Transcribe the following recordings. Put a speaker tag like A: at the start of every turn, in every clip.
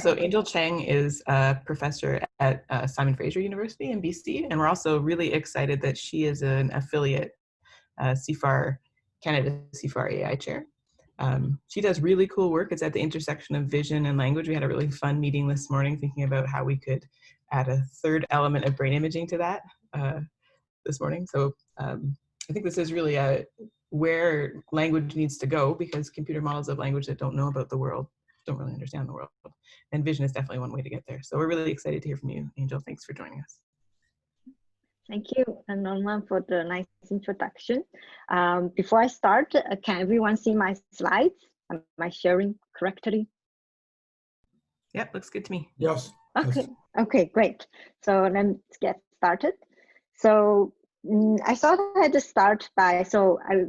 A: So Angel Chang is a professor at Simon Fraser University in BC, and we're also really excited that she is an affiliate CIFAR, Canada CIFAR AI Chair. She does really cool work. It's at the intersection of vision and language. We had a really fun meeting this morning thinking about how we could add a third element of brain imaging to that this morning. So I think this is really where language needs to go, because computer models of language that don't know about the world don't really understand the world. And vision is definitely one way to get there. So we're really excited to hear from you, Angel. Thanks for joining us.
B: Thank you, Norman, for the nice introduction. Before I start, can everyone see my slides? Am I sharing correctly?
A: Yep, looks good to me.
C: Yes.
B: Okay, okay, great. So let's get started. So I thought I had to start by,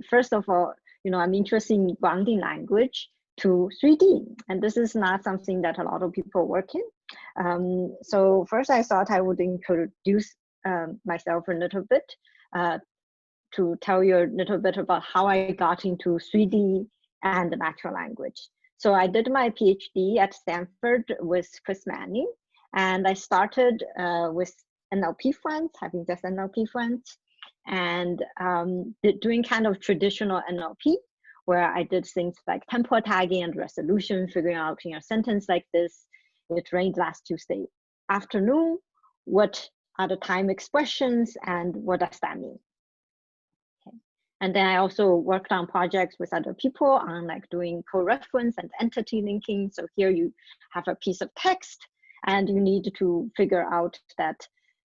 B: first of all, I'm interested in grounding language to 3D, and this is not something that a lot of people work in. So first I thought I would introduce myself a little bit to tell you a little bit about how I got into 3D and natural language. So I did my PhD at Stanford with Chris Manning, and I started with NLP friends, having just NLP friends, and doing kind of traditional NLP, where I did things like temporal tagging and resolution, figuring out in a sentence like this, it rained last Tuesday afternoon, what are the time expressions and what does that mean? Okay. And then I also worked on projects with other people on like doing co-reference and entity linking. So here you have a piece of text and you need to figure out that,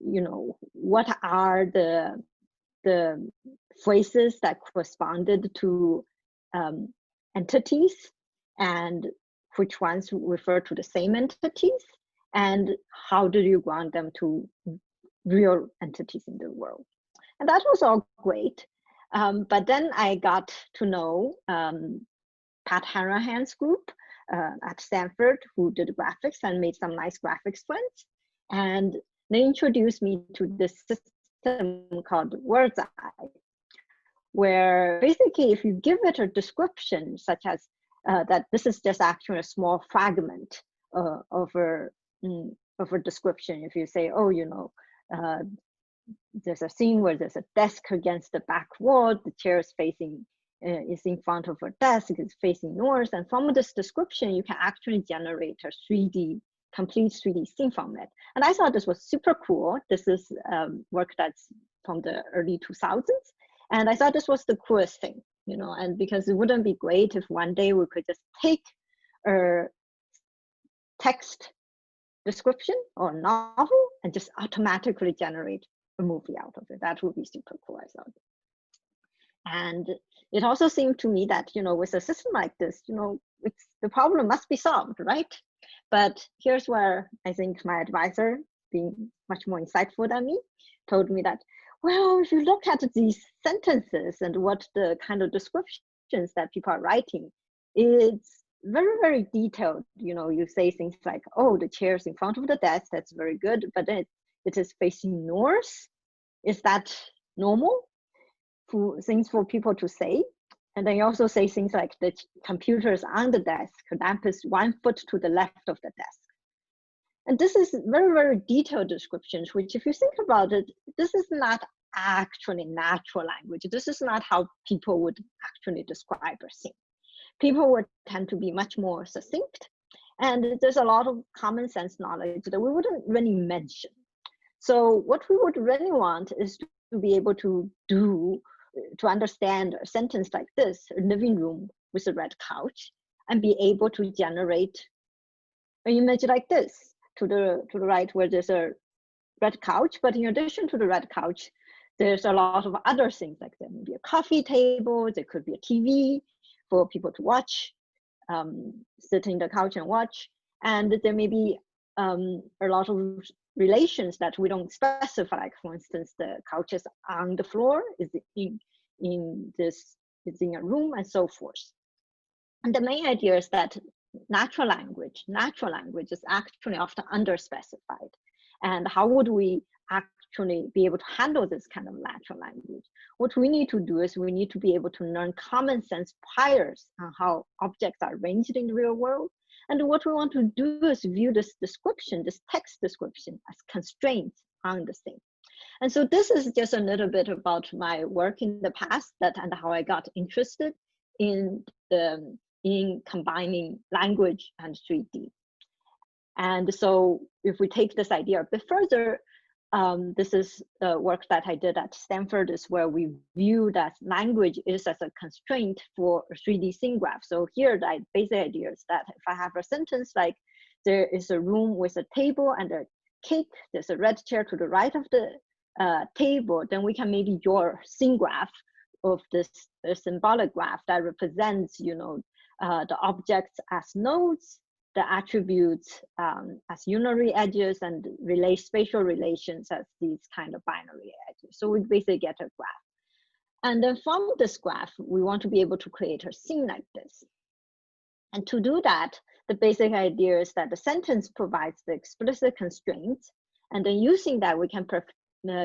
B: what are the phrases that corresponded to entities and which ones refer to the same entities, and how do you ground them to real entities in the world. And that was all great. But then I got to know Pat Hanrahan's group at Stanford, who did graphics and made some nice graphics friends. And they introduced me to this system called Word's Eye, where basically if you give it a description such as that this is just actually a small fragment of a description. If you say, there's a scene where there's a desk against the back wall, the chair is facing, is in front of a desk, it's facing north, and from this description, you can actually generate a complete 3D scene from it. And I thought this was super cool. This is work that's from the early 2000s. And I thought this was the coolest thing, and because it wouldn't be great if one day we could just take a text description or novel and just automatically generate a movie out of it. That would be super cool, I thought. And it also seemed to me that, with a system like this, the problem must be solved, right? But here's where I think my advisor, being much more insightful than me, told me that, well, if you look at these sentences and what the kind of descriptions that people are writing, it's very, very detailed. You say things like, oh, the chair's in front of the desk, that's very good, but then it is facing north. Is that normal? Things for people to say. And then you also say things like the computer is on the desk, lamp is 1 foot to the left of the desk. And this is very, very detailed descriptions, which if you think about it, this is not actually natural language. This is not how people would actually describe a thing. People would tend to be much more succinct. And there's a lot of common sense knowledge that we wouldn't really mention. So what we would really want is to be able to understand a sentence like this, a living room with a red couch, and be able to generate an image like this to the right, where there's a red couch, but in addition to the red couch, there's a lot of other things, like there may be a coffee table, there could be a TV for people to watch, sit in the couch and watch, and there may be a lot of relations that we don't specify, like for instance, the couch is on the floor, is in a room, and so forth. And the main idea is that natural language is actually often underspecified. And how would we actually be able to handle this kind of natural language? What we need to do is we need to be able to learn common sense priors on how objects are arranged in the real world, And what we want to do is view this description, this text description, as constraints on the thing. And so this is just a little bit about my work in the past and how I got interested in combining language and 3D. And so if we take this idea a bit further, this is the work that I did at Stanford, is where we view that language is as a constraint for a 3D scene graph. So here, the basic idea is that if I have a sentence like, there is a room with a table and a cake, there's a red chair to the right of the table, then we can maybe draw a scene graph of this symbolic graph that represents, the objects as nodes, the attributes as unary edges, and spatial relations as these kind of binary edges. So we basically get a graph. And then from this graph, we want to be able to create a scene like this. And to do that, the basic idea is that the sentence provides the explicit constraints. And then using that, we can,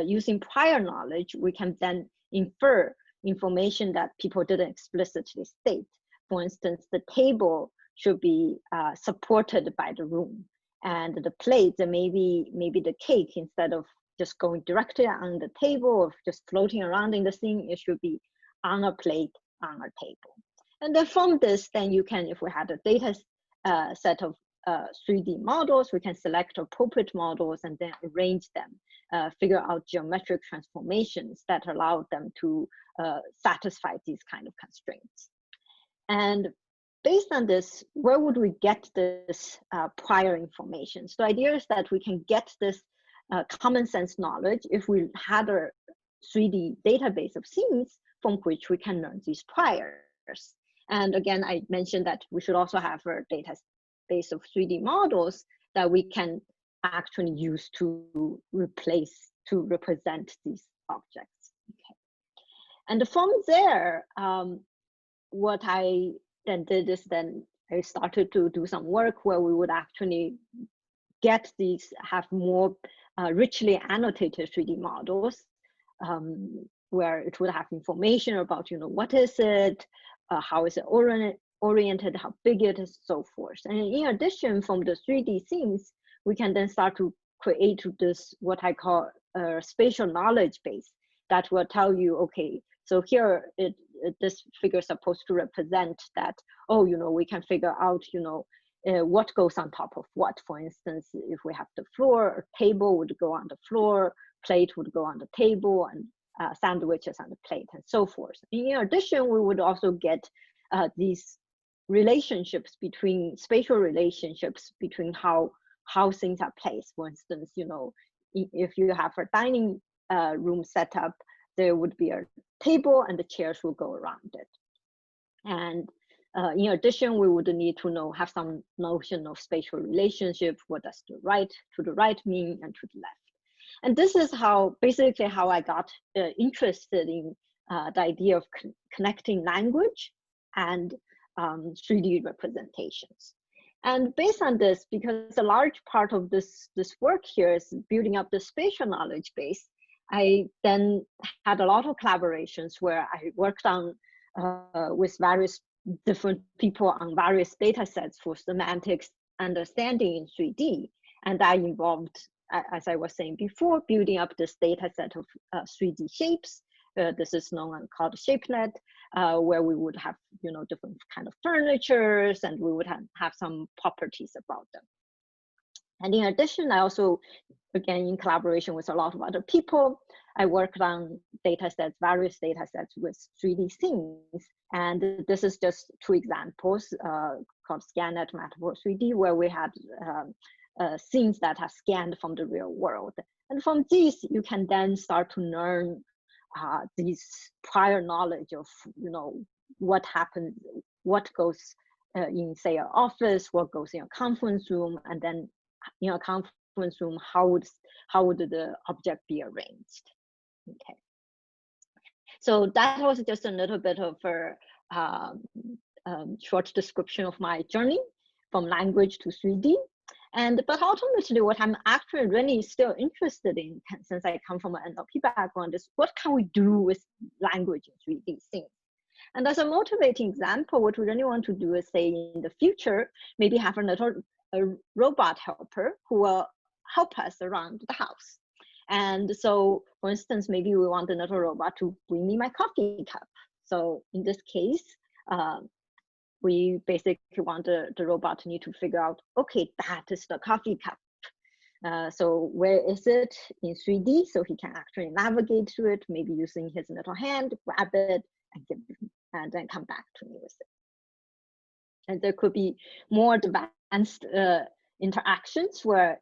B: using prior knowledge, we can then infer information that people didn't explicitly state. For instance, the table should be supported by the room, and the plate, and maybe the cake, instead of just going directly on the table or just floating around in the scene, it should be on a plate on a table. And then from this, then you can, if we had a data set of 3D models, we can select appropriate models and then arrange them, figure out geometric transformations that allow them to satisfy these kind of constraints. And based on this, where would we get this prior information? So the idea is that we can get this common sense knowledge if we had a 3D database of scenes from which we can learn these priors. And again, I mentioned that we should also have a database of 3D models that we can actually use to represent these objects. Okay. And from there, what I then did is then I started to do some work where we would actually have more richly annotated 3D models, where it would have information about, what is it, how is it oriented, how big it is, so forth. And in addition, from the 3D scenes, we can then start to create this, what I call a spatial knowledge base that will tell you, okay, so here this figure is supposed to represent that, we can figure out, what goes on top of what. For instance, if we have the floor, a table would go on the floor, plate would go on the table, and sandwiches on the plate, and so forth. In addition, we would also get these relationships spatial relationships between how things are placed. For instance, if you have a dining room set up, there would be a table and the chairs will go around it. And in addition, we would need to have some notion of spatial relationship. What does to the right mean, and to the left? And this is basically how I got interested in the idea of connecting language and 3D representations. And based on this, because a large part of this work here is building up the spatial knowledge base, I then had a lot of collaborations where I worked on with various different people on various data sets for semantics understanding in 3D. And that involved, as I was saying before, building up this data set of 3D shapes. This is called ShapeNet, where we would have different kind of furnitures, and we would have some properties about them. And in addition, I also, again, in collaboration with a lot of other people, I worked on various data sets with 3D scenes. And this is just two examples called ScanNet, Temporal 3D, where we had scenes that are scanned from the real world. And from these, you can then start to learn these prior knowledge of, what happens, what goes in, say, an office, what goes in a conference room, and then in a conference room, how would the object be arranged? Okay. So that was just a little bit of a short description of my journey from language to 3D. But ultimately, what I'm actually really still interested in, since I come from an NLP background, is what can we do with language in 3D scenes? And as a motivating example, what we really want to do is say in the future, maybe have a robot helper who will help us around the house. And so, for instance, maybe we want the little robot to bring me my coffee cup. So in this case, we basically want the robot to need to figure out, okay, that is the coffee cup. So where is it in 3D? So he can actually navigate to it, maybe using his little hand, grab it, and then come back to me with it. And there could be more advanced interactions where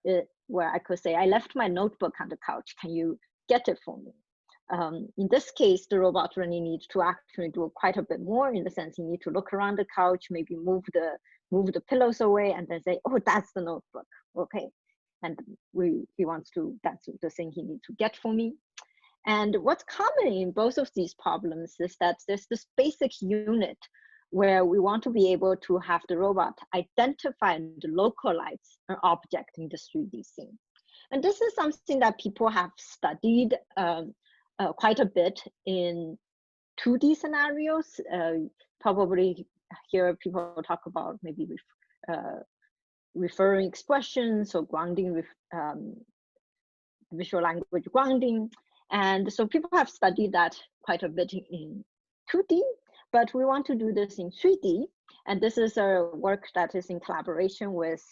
B: I could say, I left my notebook on the couch. Can you get it for me? In this case, the robot really needs to actually do quite a bit more, in the sense you need to look around the couch, maybe move the pillows away, and then say, oh, that's the notebook. Okay. And he wants to, that's the thing he needs to get for me. And what's common in both of these problems is that there's this basic unit where we want to be able to have the robot identify and localize an object in the 3D scene. And this is something that people have studied quite a bit in 2D scenarios. Probably hear people talk about maybe referring expressions or grounding with visual language grounding. And so people have studied that quite a bit in 2D, but we want to do this in 3D. And this is a work that is in collaboration with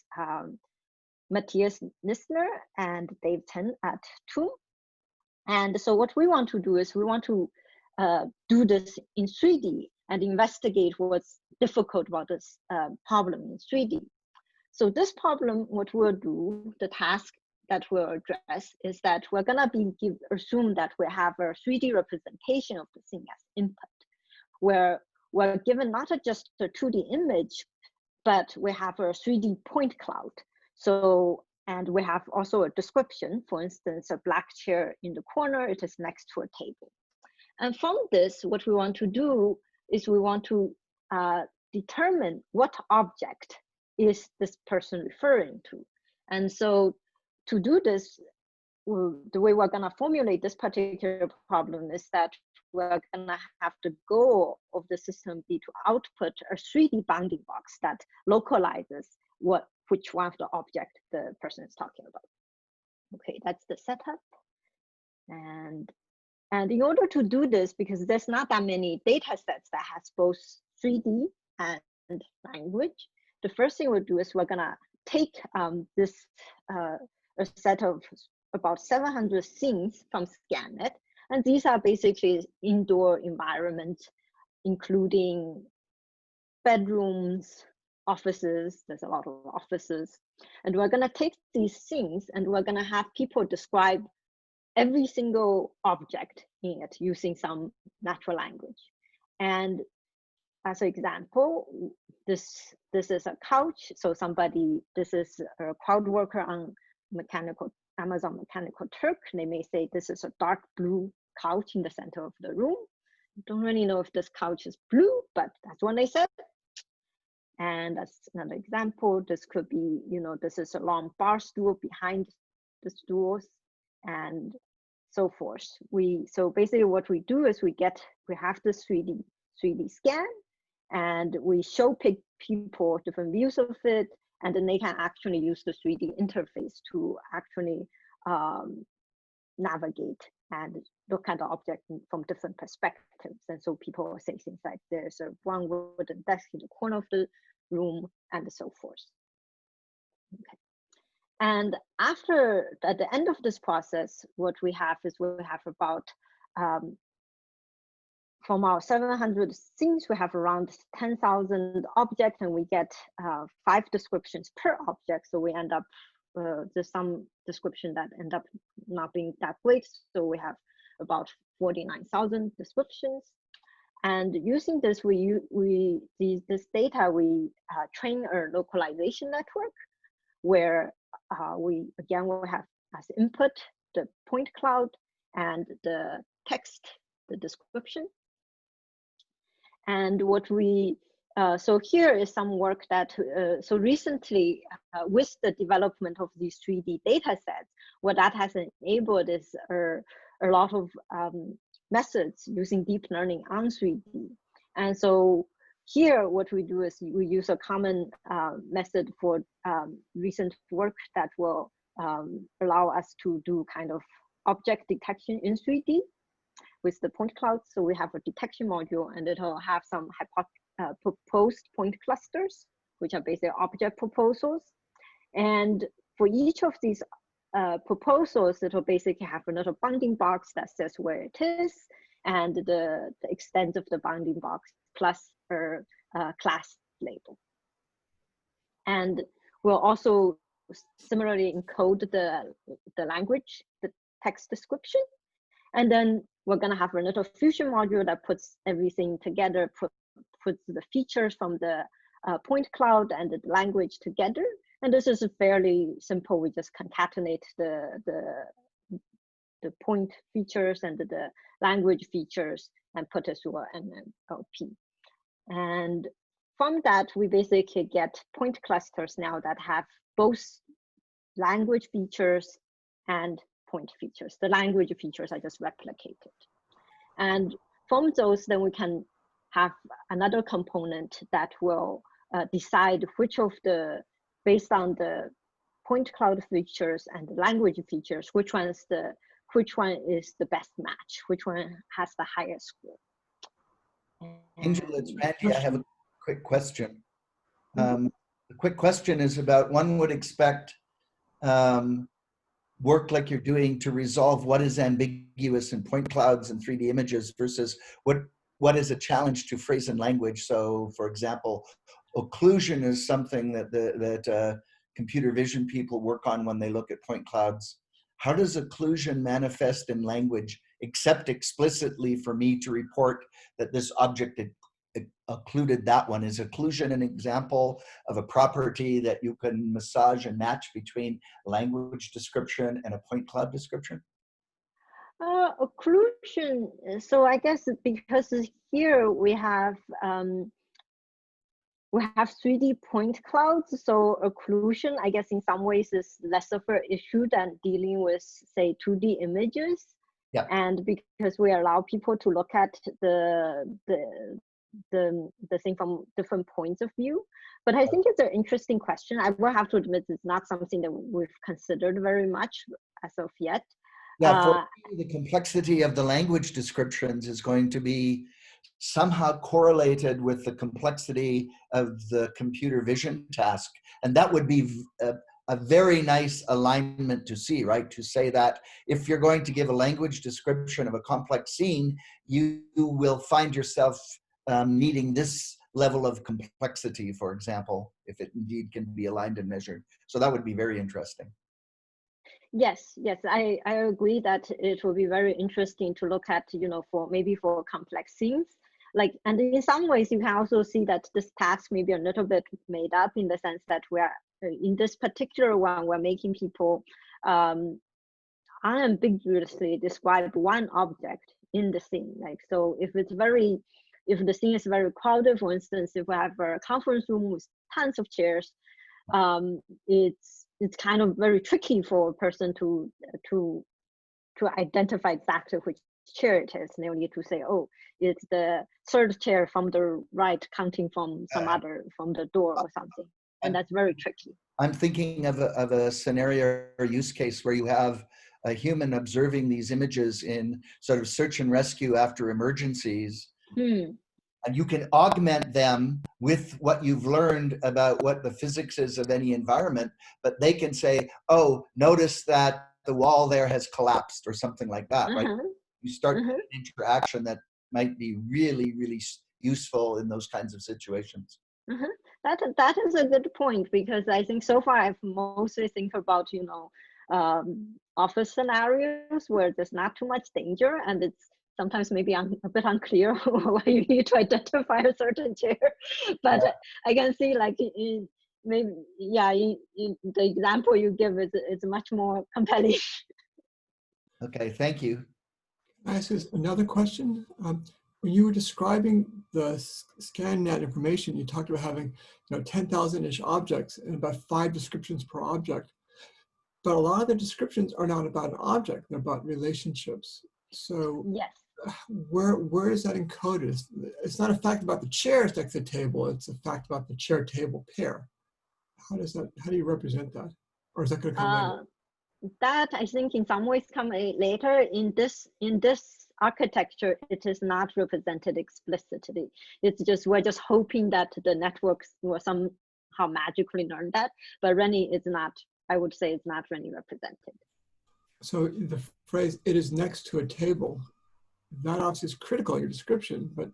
B: Matthias Nissner and Dave Chen at TUM. And so what we want to do is we want to do this in 3D and investigate what's difficult about this problem in 3D. So this problem, what we'll do, the task that we'll address is that we're gonna assume that we have a 3D representation of the thing as input, where we're given not just a 2D image, but we have a 3D point cloud. So, and we have also a description, for instance, a black chair in the corner, it is next to a table. And from this, what we want to do is we want to determine what object is this person referring to. And so to do this, the way we're gonna formulate this particular problem is that we're gonna have the goal of the system be to output a 3D bounding box that localizes which one of the object the person is talking about. Okay, that's the setup. And in order to do this, because there's not that many data sets that has both 3D and language, the first thing we'll do is we're gonna take this a set of about 700 scenes from ScanNet, and these are basically indoor environments, including bedrooms, offices. There's a lot of offices, and we're gonna take these scenes and we're gonna have people describe every single object in it using some natural language. And as an example, this is a couch. So this is a crowd worker on Amazon Mechanical Turk. They may say this is a dark blue couch in the center of the room. Don't really know if this couch is blue, but that's what they said. And that's another example. This could be, this is a long bar stool behind the stools, and so forth. So basically what we do is we have this 3D scan, and we show people different views of it, and then they can actually use the 3D interface to actually navigate and look at the object from different perspectives. And so people will say things like, there's a one wooden desk in the corner of the room, and so forth. Okay. And at the end of this process, what we have is about, from our 700 scenes, we have around 10,000 objects, and we get 5 descriptions per object. So we end up, there's some description that end up not being that great. So we have about 49,000 descriptions. And using this, this data, we train a localization network where we will have as input the point cloud and the text, the description. And what so here is some work that, so recently with the development of these 3D data sets, what that has enabled is a lot of methods using deep learning on 3D. And so here, what we do is we use a common method for recent work that will allow us to do kind of object detection in 3D with the point clouds. So we have a detection module, and it'll have some proposed point clusters, which are basically object proposals. And for each of these proposals, it'll basically have a little bounding box that says where it is, and the extent of the bounding box plus a class label. And we'll also similarly encode the language, the text description. And then we're going to have a little fusion module that puts everything together, puts the features from the point cloud and the language together. And this is fairly simple. We just concatenate the point features and the language features and put it through an NLP. And from that, we basically get point clusters now that have both language features and point features. The language features are just replicated. And from those, then we can have another component that will decide which of the, based on the point cloud features and the language features, which one is the best match, which one has the highest score.
C: Angel, it's Randy. I have a quick question. The quick question is about, one would expect work like you're doing to resolve what is ambiguous in point clouds and 3D images versus what is a challenge to phrase and language. So, for example, occlusion is something that computer vision people work on when they look at point clouds. How does occlusion manifest in language, except explicitly for me to report that this object occluded that one? Is occlusion an example of a property that you can massage and match between language description and a point cloud description?
B: Occlusion, so I guess because here we have 3D point clouds, so occlusion, I guess in some ways is less of an issue than dealing with, say, 2D images.
C: Yeah.
B: And because we allow people to look at the thing from different points of view. But I think it's an interesting question. I will have to admit it's not something that we've considered very much as of yet.
C: Yeah, for me, the complexity of the language descriptions is going to be somehow correlated with the complexity of the computer vision task. And that would be a very nice alignment to see, right? To say that if you're going to give a language description of a complex scene, you will find yourself needing this level of complexity, for example, if it indeed can be aligned and measured. So that would be very interesting.
B: Yes, I agree that it will be very interesting to look at, for complex scenes. And in some ways, you can also see that this task may be a little bit made up in the sense that we are, in this particular one, we're making people unambiguously describe one object in the scene. So if the scene is very crowded, for instance, if we have a conference room with tons of chairs, it's kind of very tricky for a person to identify exactly which chair it is. They'll need to say, oh, it's the third chair from the right, counting from from the door or something. And that's very tricky.
C: I'm thinking of a scenario or use case where you have a human observing these images in sort of search and rescue after emergencies. And you can augment them with what you've learned about what the physics is of any environment, but they can say, oh, notice that the wall there has collapsed or something like that, right? You start an interaction that might be really, really useful in those kinds of situations.
B: That is a good point, because I think so far I've mostly think about, office scenarios where there's not too much danger, and it's sometimes maybe a bit unclear why you need to identify a certain chair. But I can see the example you give is much more compelling.
C: Okay, thank you.
D: Can I ask another question? When you were describing the ScanNet information, you talked about having 10,000-ish objects and about 5 descriptions per object. But a lot of the descriptions are not about an object, they're about relationships. So
B: yes.
D: where is that encoded? It's not a fact about the chairs next to the table. It's a fact about the chair table pair. How do you represent that? Or is that going to come later?
B: That I think in some ways come later. In this architecture, it is not represented explicitly. It's just, we're just hoping that the networks will somehow magically learn that, but really it's not, I would say it's not really represented.
D: So the phrase, it is next to a table, that obviously is critical in your description, but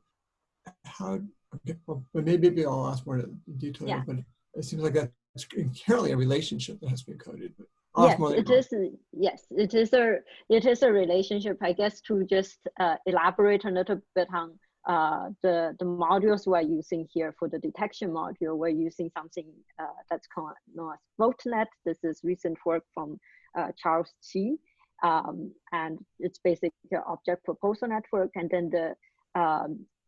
D: how, okay, well, but maybe I'll ask more in detail,
B: Yeah.
D: but it seems like that's inherently a relationship that has to be encoded. But
B: Yes, it is. Yes, it is a relationship. I guess to just elaborate a little bit on the modules we're using here for the detection module, we're using something that's called known as VoteNet. This is recent work from Charles Chi, and it's basically an object proposal network. And then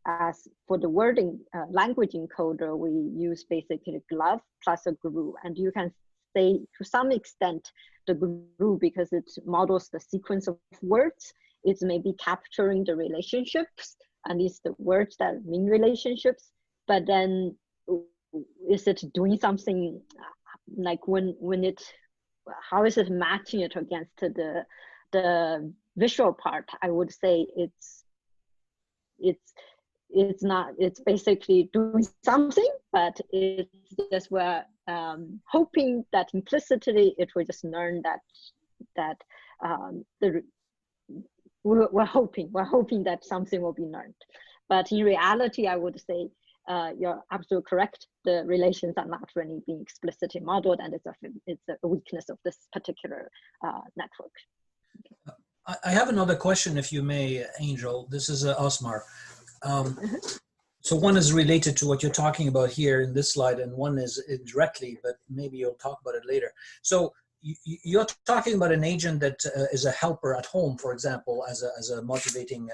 B: as for the wording language encoder, we use basically GLOVE plus a GRU, and you can say to some extent the GRU, because it models the sequence of words, it's maybe capturing the relationships, and it's the words that mean relationships. But then is it doing something like when it, how is it matching it against the visual part? I would say it's not, it's basically doing something, but it's just we're hoping that implicitly it will just learn that we're hoping that something will be learned. But in reality, I would say you're absolutely correct. The relations are not really being explicitly modeled, and it's a weakness of this particular network.
E: I have another question, if you may, Angel. This is Osmar. So one is related to what you're talking about here in this slide, and one is indirectly, but maybe you'll talk about it later. So you're talking about an agent that is a helper at home, for example, as a motivating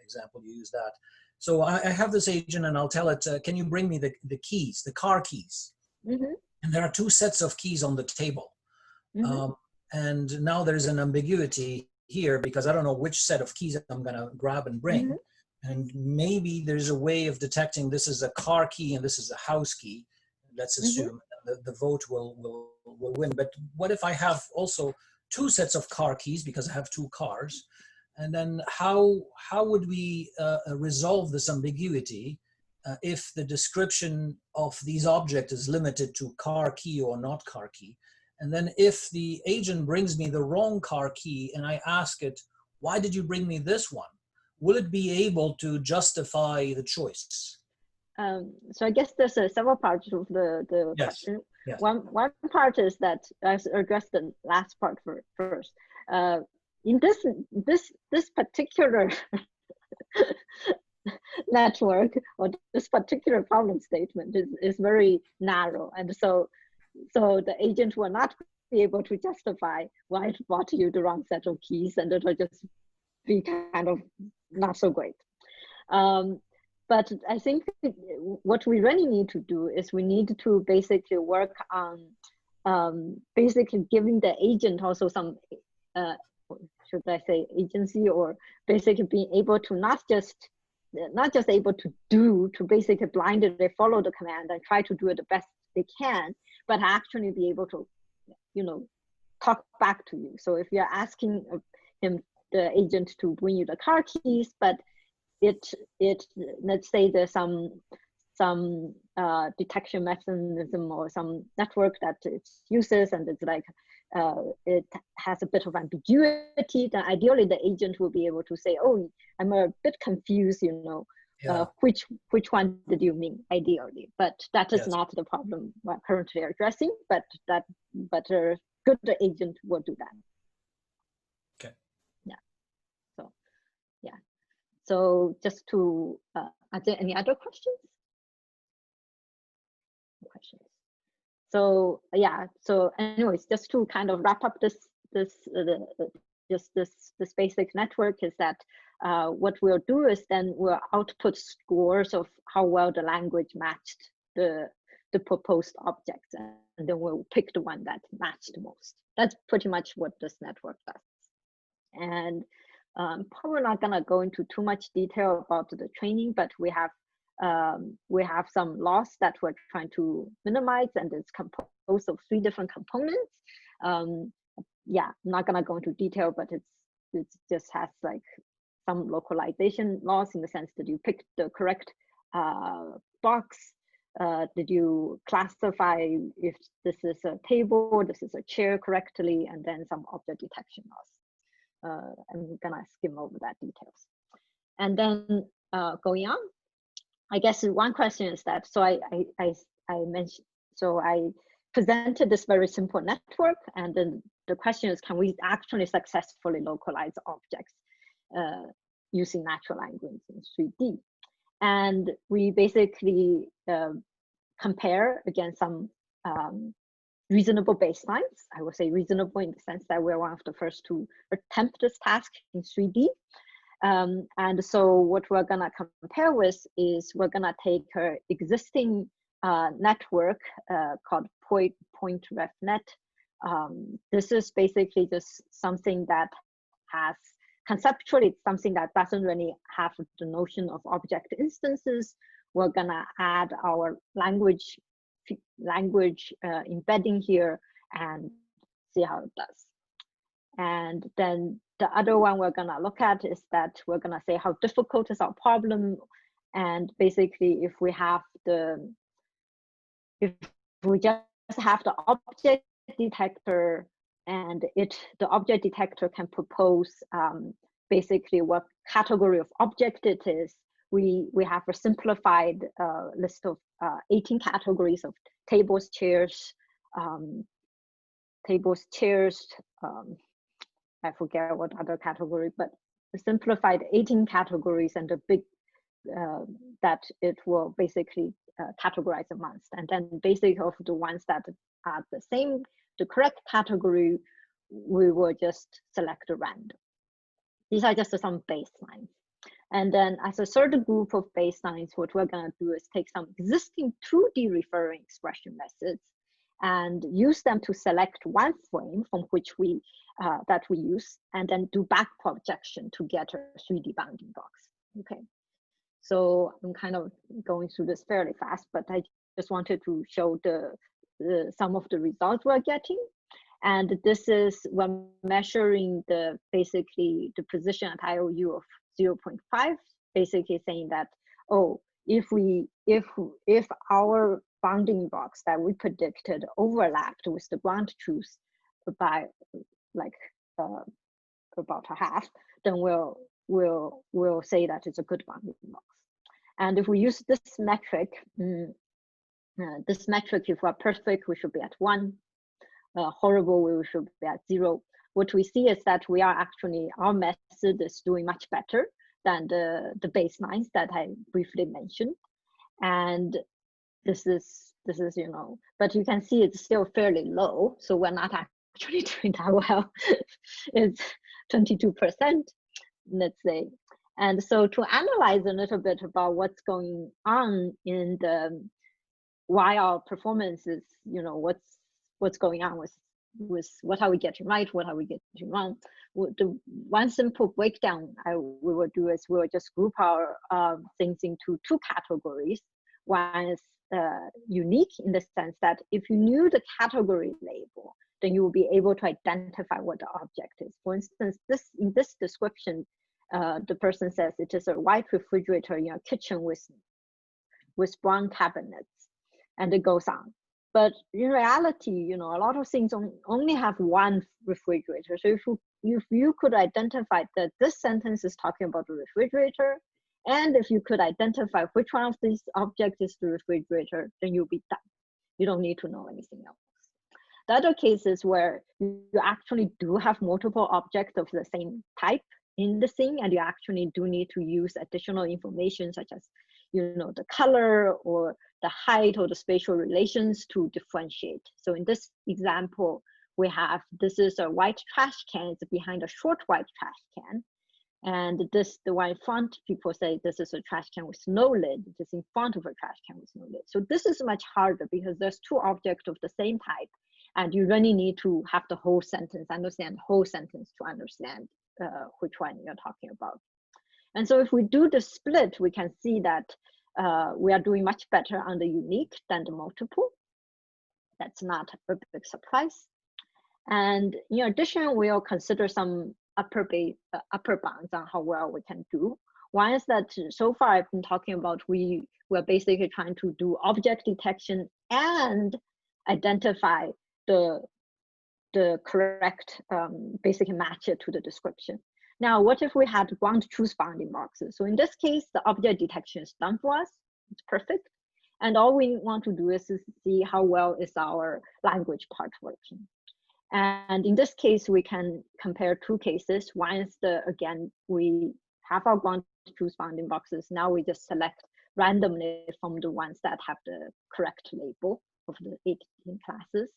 E: example, you use that. So I have this agent and I'll tell it, can you bring me the keys, the car keys?
B: Mm-hmm.
E: And there are two sets of keys on the table.
B: Mm-hmm.
E: And now there's an ambiguity here because I don't know which set of keys I'm gonna grab and bring.
B: Mm-hmm.
E: And maybe there's a way of detecting this is a car key and this is a house key. Let's assume the vote will win. But what if I have also two sets of car keys because I have two cars? And then how would we resolve this ambiguity if the description of these objects is limited to car key or not car key? And then if the agent brings me the wrong car key and I ask it, why did you bring me this one? Will it be able to justify the choice?
B: So I guess there's several parts of the question.
E: Yes.
B: One part is that I address the last part first. In this particular network, or this particular problem statement is very narrow, and so the agent will not be able to justify why it brought you the wrong set of keys, and it will just be kind of not so great. But I think what we really need to do is we need to basically work on basically giving the agent also some, should I say agency, or basically being able to not just able to basically blindly follow the command and try to do it the best they can, but actually be able to, talk back to you. So if you're asking the agent to bring you the car keys, but it let's say there's some detection mechanism or some network that it uses, and it's like it has a bit of ambiguity, then ideally the agent will be able to say, oh, I'm a bit confused, which one did you mean, ideally. But that is not the problem we're currently addressing, but a good agent will do that.
E: Okay.
B: So just to, are there any other questions? So so anyways, just to kind of wrap up this basic network is that what we'll do is then we'll output scores of how well the language matched the proposed objects, and then we'll pick the one that matched most. That's pretty much what this network does. And Probably not gonna go into too much detail about the training, but we have some loss that we're trying to minimize, and it's composed of 3 different components. Yeah, I'm not gonna go into detail, but it just has like some localization loss in the sense that you picked the correct box. Did you classify if this is a table or this is a chair correctly, and then some object detection loss. I'm gonna skim over that details. And then going on, I guess one question is that, so I mentioned, so I presented this very simple network, and then the question is, can we actually successfully localize objects using natural language in 3D? And we basically compare against some reasonable baselines. I would say reasonable in the sense that we're one of the first to attempt this task in 3D. And so what we're gonna compare with is we're gonna take our existing network called PointRefNet. This is basically just something that has, conceptually, it's something that doesn't really have the notion of object instances. We're gonna add our language embedding here and see how it does. And then the other one we're gonna look at is that we're gonna say how difficult is our problem, and basically if we just have the object detector, and the object detector can propose basically what category of object it is. We have a simplified list of 18 categories of tables, chairs, I forget what other category, but the simplified 18 categories, and the big that it will basically categorize amongst. And then basically of the ones that are the correct category, we will just select a random. These are just some baselines. And then as a third group of baselines, what we're gonna do is take some existing 2D referring expression methods and use them to select one frame from which that we use, and then do back projection to get a 3D bounding box. Okay, so I'm kind of going through this fairly fast, but I just wanted to show some of the results we're getting. And this is when measuring basically the position at IOU of 0.5, basically saying that, oh, if our bounding box that we predicted overlapped with the ground truth by like about a half, then we'll say that it's a good bounding box. And if we use this metric, if we're perfect, we should be at 1. Horrible, we should be at 0. What we see is that our method is doing much better than the baselines that I briefly mentioned. And this is, but you can see it's still fairly low. So we're not actually doing that well. It's 22%, let's say. And so to analyze a little bit about what's going on in why our performance is, what's going on with what are we getting right, what are we getting wrong. The one simple breakdown we will do is we will just group our things into 2 categories. One is unique in the sense that if you knew the category label, then you will be able to identify what the object is. For instance, in this description, the person says it is a white refrigerator in a kitchen with brown cabinets, and it goes on. But in reality, a lot of things only have one refrigerator. So if you could identify that this sentence is talking about the refrigerator, and if you could identify which one of these objects is the refrigerator, then you'll be done. You don't need to know anything else. The other cases where you actually do have multiple objects of the same type in the thing, and you actually do need to use additional information such as the color or the height or the spatial relations to differentiate. So in this example, this is a white trash can. It's behind a short white trash can. And the one in front, people say this is a trash can with no lid. It is in front of a trash can with no lid. So this is much harder because there's 2 objects of the same type, and you really need to have the whole sentence, understand the whole sentence to understand which one you're talking about. And so if we do the split, we can see that we are doing much better on the unique than the multiple. That's not a big surprise. And in addition, we'll consider some upper bounds on how well we can do. One is that so far I've been talking about we're basically trying to do object detection and identify the correct basically match it to the description. Now, what if we had want to choose bounding boxes? So in this case, the object detection is done for us. It's perfect. And all we want to do is to see how well is our language part working. And in this case, we can compare two cases. One is again, we have our want to choose bounding boxes. Now we just select randomly from the ones that have the correct label of the 18 classes.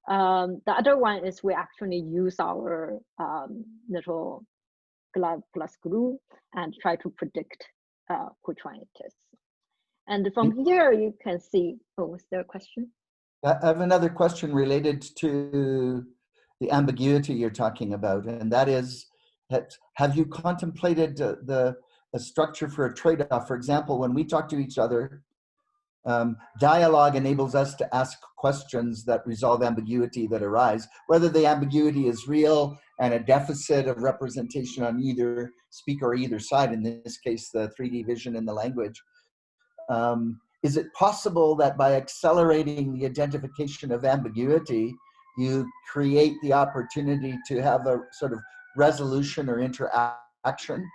B: The other one is we actually use our little glove plus glue and try to predict which one it is. And from here, you can see, oh, was there a question?
C: I have another question related to the ambiguity you're talking about, and that is, have you contemplated a structure for a trade-off? For example, when we talk to each other, dialogue enables us to ask questions that resolve ambiguity that arise, whether the ambiguity is real and a deficit of representation on either speaker or either side, in this case, the 3D vision in the language. Is it possible that by accelerating the identification of ambiguity, you create the opportunity to have a sort of resolution or interaction?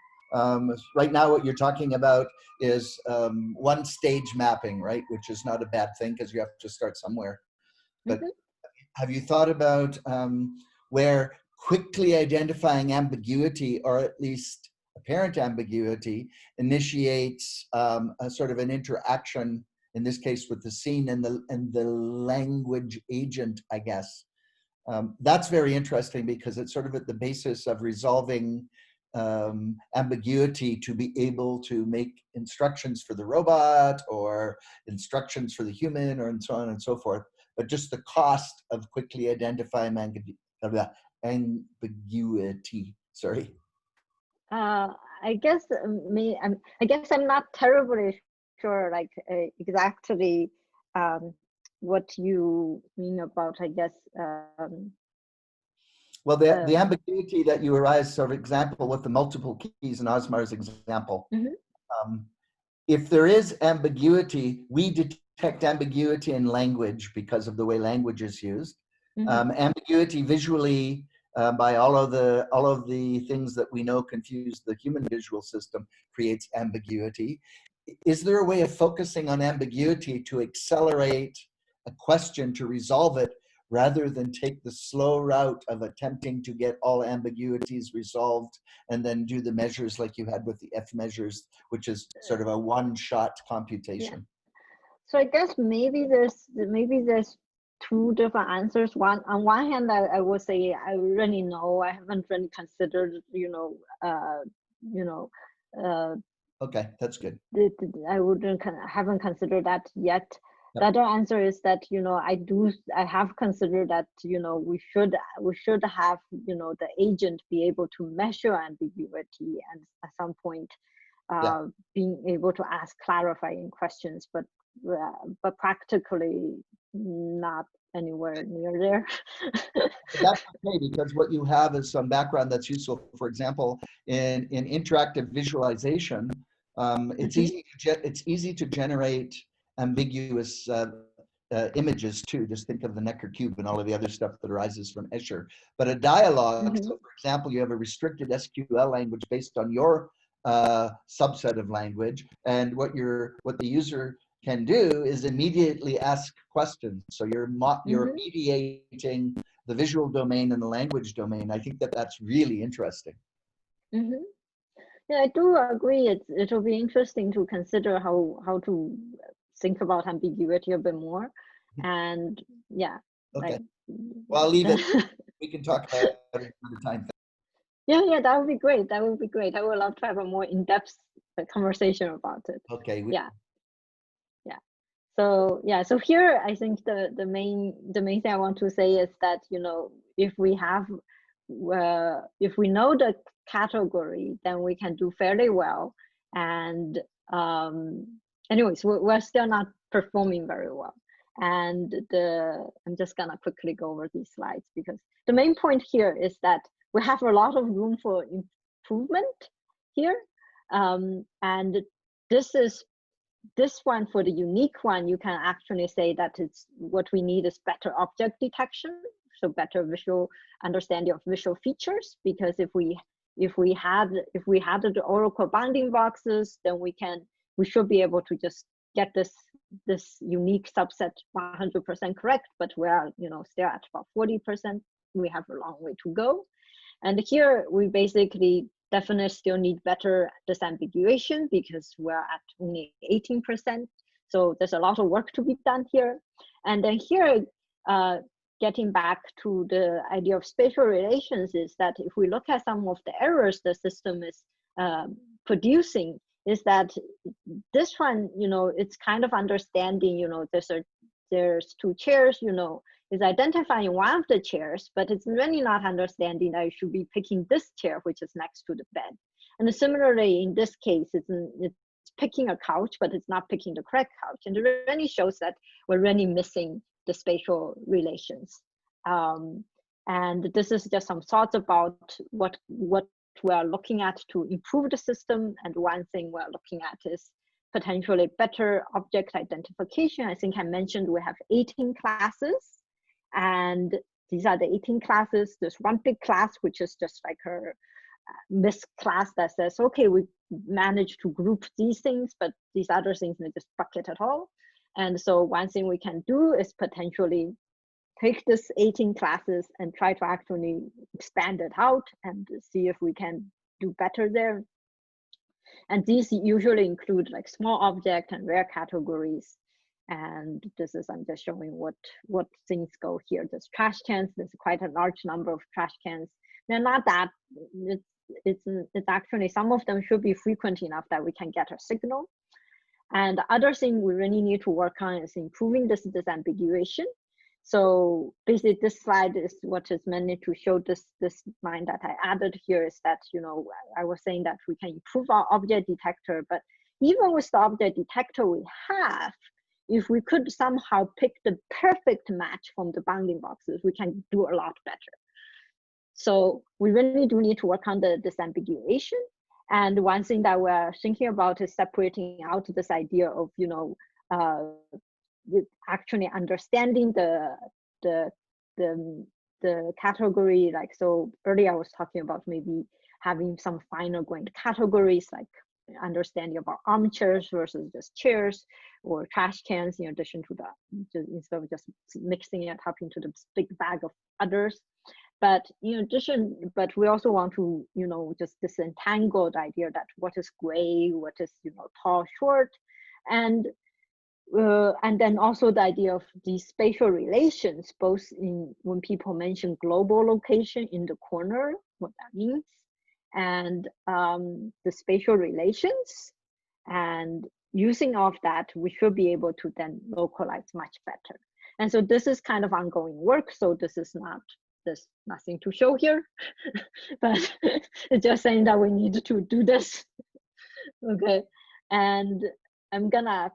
C: Right now, what you're talking about is one stage mapping, right? Which is not a bad thing because you have to start somewhere. But have you thought about where quickly identifying ambiguity, or at least apparent ambiguity, initiates a sort of an interaction, in this case with the scene and the language agent, I guess? That's very interesting because it's sort of at the basis of resolving ambiguity to be able to make instructions for the robot or instructions for the human, or and so on and so forth. But just the cost of quickly identifying ambiguity. Sorry.
B: I guess I'm not terribly sure, like exactly what you mean about, I guess.
C: Well, the ambiguity that you arise, for example, with the multiple keys in Osmar's example. If there is ambiguity, we detect ambiguity in language because of the way language is used. Ambiguity visually, by all of the things that we know confuse the human visual system, creates ambiguity. Is there a way of focusing on ambiguity to accelerate a question, to resolve it, rather than take the slow route of attempting to get all ambiguities resolved and then do the measures like you had with the F measures, which is sort of a one-shot computation?
B: Yeah. So I guess maybe there's two different answers. One, on one hand, I would say I really know, I haven't really considered,
C: okay, that's good.
B: I haven't considered that yet. Yep. The other answer is that I have considered that we should have the agent be able to measure ambiguity and at some point being able to ask clarifying questions, but practically not anywhere near there.
C: That's okay, because what you have is some background that's useful. For example, in interactive visualization, it's easy to generate ambiguous images too. Just think of the Necker cube and all of the other stuff that arises from Escher. But a dialogue, so for example, you have a restricted SQL language based on your subset of language, and what the user can do is immediately ask questions. So you're mediating the visual domain and the language domain. I think that's really interesting.
B: Yeah, I do agree. It'll be interesting to consider how to think about ambiguity a bit more. And yeah.
C: Okay. Well, I'll leave it. We can talk about it another time.
B: Yeah, that would be great. That would be great. I would love to have a more in-depth conversation about it.
C: Okay.
B: Yeah. So here I think the main thing I want to say is that if we have if we know the category, then we can do fairly well. And anyways, we're still not performing very well. And I'm just gonna quickly go over these slides, because the main point here is that we have a lot of room for improvement here. And this one, for the unique one, you can actually say that it's what we need is better object detection, so better visual understanding of visual features. Because if we had the Oracle bounding boxes, then we should be able to just get this unique subset 100% correct. But we are still at about 40%. We have a long way to go. And here we basically definitely still need better disambiguation, because we're at only 18%. So there's a lot of work to be done here. And then here, getting back to the idea of spatial relations, is that if we look at some of the errors the system is producing, is that this one, it's kind of understanding, there's two chairs, is identifying one of the chairs, but it's really not understanding that you should be picking this chair, which is next to the bed. And similarly, in this case, it's picking a couch, but it's not picking the correct couch. And it really shows that we're really missing the spatial relations. And this is just some thoughts about what we are looking at to improve the system. And one thing we're looking at is potentially better object identification. I think I mentioned we have 18 classes, and these are the 18 classes. There's one big class, which is just like a MISC class that says, okay, we managed to group these things, but these other things we just bucket at all. And so one thing we can do is potentially take this 18 classes and try to actually expand it out and see if we can do better there. And these usually include like small object and rare categories. And this is, I'm just showing what things go here. There's trash cans. There's quite a large number of trash cans. They're not that, it's actually, some of them should be frequent enough that we can get a signal. And the other thing we really need to work on is improving this disambiguation. So basically this slide is what is meant to show this line that I added here, is that, I was saying that we can improve our object detector, but even with the object detector we have, if we could somehow pick the perfect match from the bounding boxes, we can do a lot better. So we really do need to work on the disambiguation. And one thing that we're thinking about is separating out this idea of, actually understanding the category. Like, so earlier I was talking about maybe having some finer grained categories, like understanding about armchairs versus just chairs, or trash cans, in addition to that, instead of just mixing it up into the big bag of others. But in addition, but we also want to, just disentangle the idea that what is gray, what is, tall, short, and then also the idea of these spatial relations, both in when people mention global location in the corner, what that means, and the spatial relations. And using all of that, we should be able to then localize much better. And so this is kind of ongoing work. So this is not, there's nothing to show here, but it's just saying that we need to do this. Okay, and I'm gonna,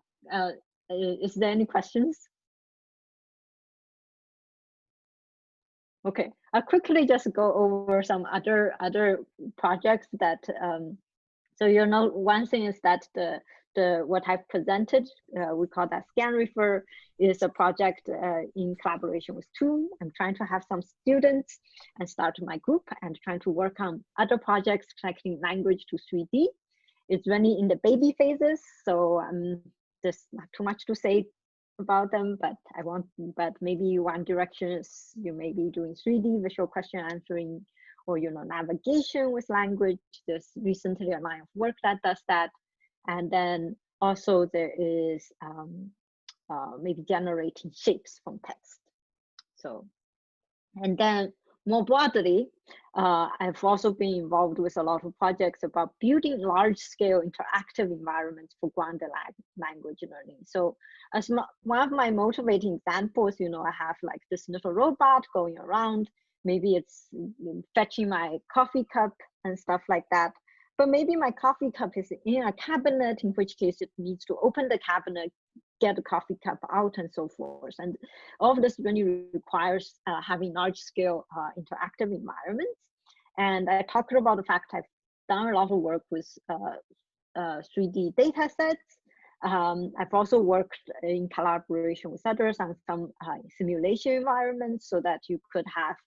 B: is there any questions? Okay, I'll quickly just go over some other projects that, so one thing is that what I've presented, we call that ScanRefer, is a project in collaboration with TUM. I'm trying to have some students and start my group and trying to work on other projects connecting language to 3D. It's really in the baby phases, so there's not too much to say about them, but maybe one direction is you may be doing 3D visual question answering, or navigation with language. There's recently a line of work that does that. And then also there is maybe generating shapes from text. So, and then more broadly, I've also been involved with a lot of projects about building large-scale interactive environments for grounded language learning. So as one of my motivating examples, I have like this little robot going around, maybe it's fetching my coffee cup and stuff like that. But maybe my coffee cup is in a cabinet, in which case it needs to open the cabinet, get the coffee cup out, and so forth. And all of this really requires having large-scale interactive environments. And I talked about the fact I've done a lot of work with 3D data sets. I've also worked in collaboration with others on some simulation environments, so that you could have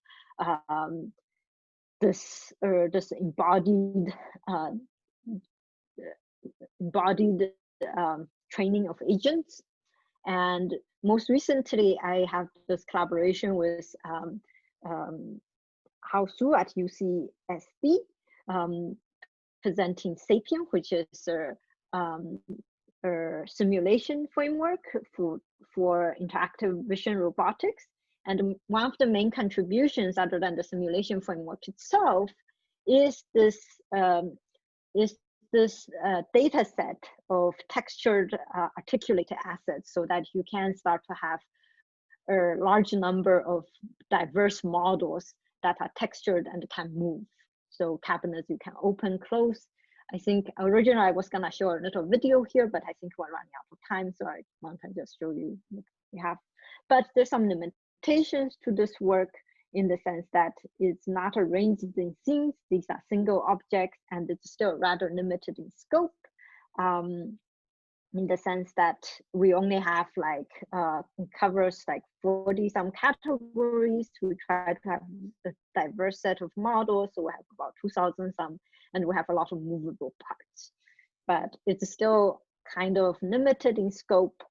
B: this embodied training of agents. And most recently, I have this collaboration with Hao Su at UCSD, presenting ShapeNet, which is a simulation framework for interactive vision robotics. And one of the main contributions, other than the simulation framework itself, is this data set of textured articulated assets, so that you can start to have a large number of diverse models that are textured and can move. So cabinets you can open, close. I think originally I was gonna show a little video here, but I think we're running out of time, so I want to just show you what we have. But there's some limitations to this work, in the sense that it's not arranged in scenes. These are single objects, and it's still rather limited in scope, in the sense that we only have like, it covers like 40 some categories. We try to have a diverse set of models, so we have about 2,000 some, and we have a lot of movable parts. But it's still kind of limited in scope.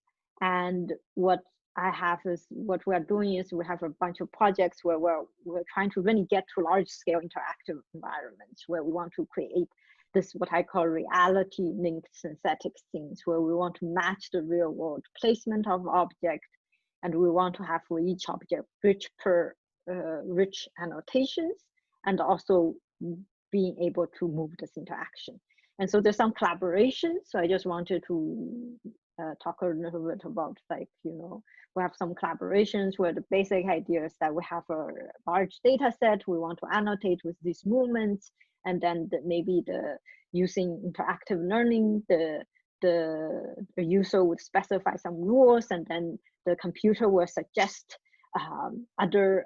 B: And what I have is, what we're doing is, we have a bunch of projects where we're trying to really get to large scale interactive environments, where we want to create this, what I call reality linked synthetic scenes, where we want to match the real world placement of object, and we want to have for each object rich annotations, and also being able to move this interaction. And so there's some collaboration. So I just wanted to talk a little bit about, like, you know, we have some collaborations where the basic idea is that we have a large data set, we want to annotate with these movements, and then maybe using interactive learning, the user would specify some rules, and then the computer will suggest other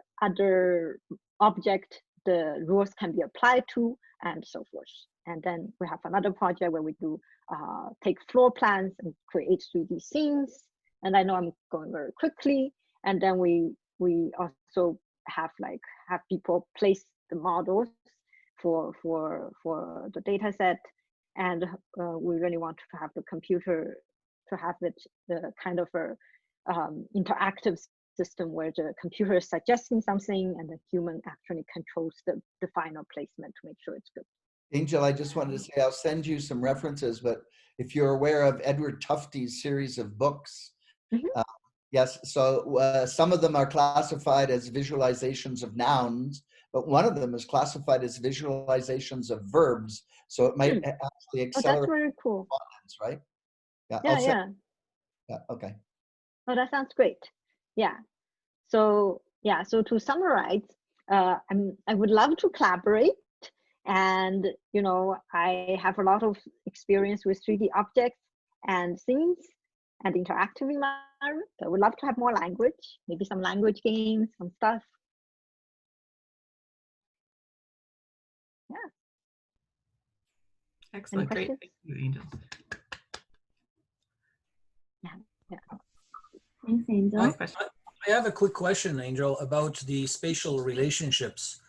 B: object the rules can be applied to, and so forth. And then we have another project where we do take floor plans and create 3D scenes. And I know I'm going very quickly. And then we also have people place the models for the data set. And we really want to have the computer to have it the kind of a interactive system where the computer is suggesting something and the human actually controls the final placement to make sure it's good.
C: Angel, I just wanted to say I'll send you some references, but if you're aware of Edward Tufte's series of books, yes, so some of them are classified as visualizations of nouns, but one of them is classified as visualizations of verbs. So it might actually accelerate.
B: Oh, that's very cool.
C: Right? Yeah. Yeah. Okay.
B: Oh, that sounds great. Yeah. So yeah. So to summarize, I would love to collaborate, and you know, I have a lot of experience with 3D objects and scenes and interactive environment. I would love to have more language, maybe some language games, some stuff. Yeah.
A: Excellent. Great. Thank you, Angel.
B: Yeah.
F: Thanks, Angel.
E: I have a quick question, Angel, about the spatial relationships.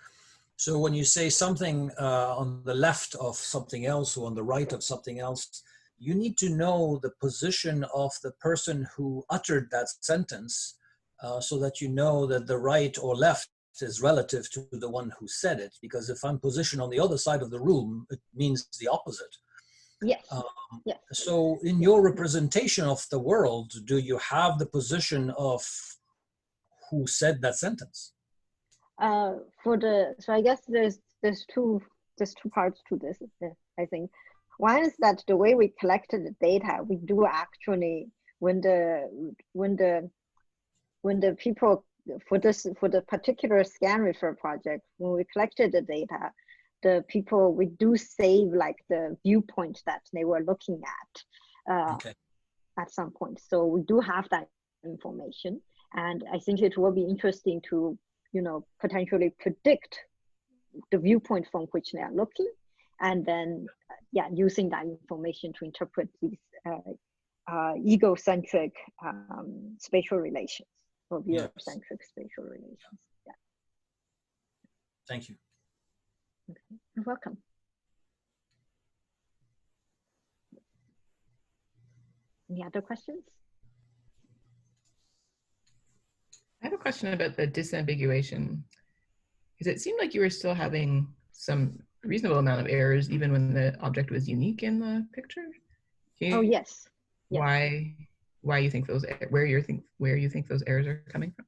E: So when you say something on the left of something else or on the right of something else, you need to know the position of the person who uttered that sentence so that you know that the right or left is relative to the one who said it. Because if I'm positioned on the other side of the room, it means the opposite.
B: Yes. Yes.
E: So in your representation of the world, do you have the position of who said that sentence?
B: So I guess there's two parts to this, I think. One is that the way we collected the data, we do actually, when the people for the particular scan refer project, when we collected the data, the people, we do save like the viewpoint that they were looking at at some point. So we do have that information, and I think it will be interesting to, you know, potentially predict the viewpoint from which they are looking, and then yeah, using that information to interpret these egocentric spatial relations or viewer-centric spatial relations. Yeah.
E: Thank you.
B: Okay. You're welcome. Any other questions?
A: I have a question about the disambiguation, because it seemed like you were still having some reasonable amount of errors even when the object was unique in the picture.
B: Oh yes.
A: Why you think those, where you think those errors are coming from?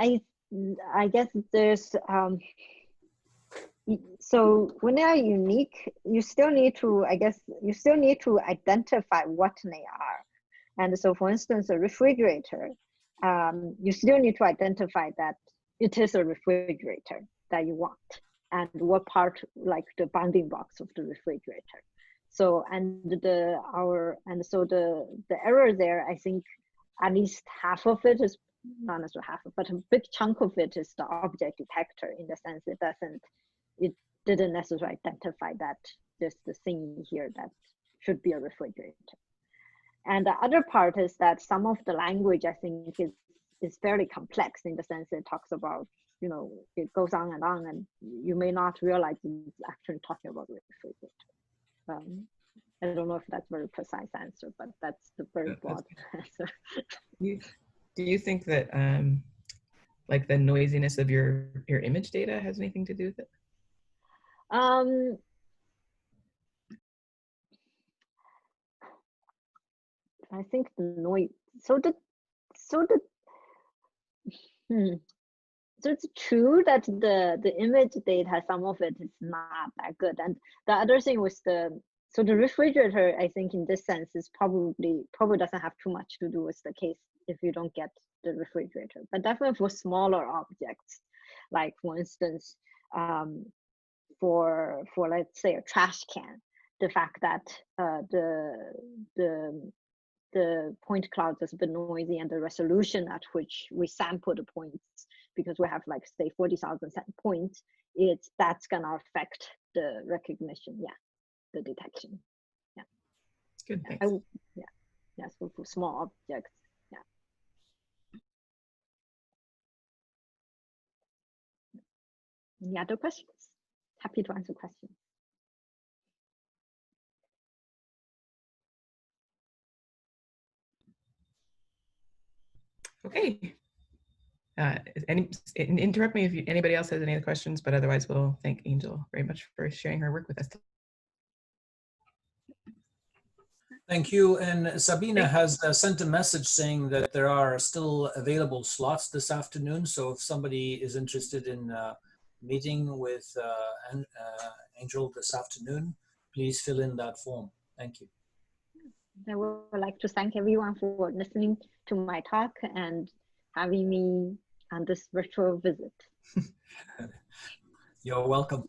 B: I guess there's so when they are unique, you still need to, I guess, you still need to identify what they are. And so for instance, a refrigerator, you still need to identify that it is a refrigerator that you want, and what part, like the bounding box of the refrigerator. So, and the error there, I think at least half of it is, not necessarily half, but a big chunk of it is the object detector, in the sense it didn't necessarily identify that there's the thing here that should be a refrigerator. And the other part is that some of the language, I think, is fairly complex, in the sense it talks about, you know, it goes on, and you may not realize it's actually talking about the refrigerator. I don't know if that's a very precise answer, but that's the very broad answer.
A: Do you think that like the noisiness of your image data has anything to do with it?
B: I think the noise. So it's true that the image data, some of it is not that good, and the other thing was the refrigerator, I think in this sense is probably doesn't have too much to do with the case if you don't get the refrigerator, but definitely for smaller objects, like for instance, for let's say a trash can, the fact that the point cloud is a bit noisy, and the resolution at which we sample the points, because we have like say 40,000 points, that's gonna affect the recognition, the detection.
A: Good, thanks.
B: So for small objects, Any other questions? Happy to answer questions.
A: Okay. Interrupt me if anybody else has any other questions, but otherwise we'll thank Angel very much for sharing her work with us.
E: Thank you. And Sabina has sent a message saying that there are still available slots this afternoon. So if somebody is interested in meeting with Angel this afternoon, please fill in that form. Thank you.
B: I would like to thank everyone for listening to my talk and having me on this virtual visit.
E: You're welcome.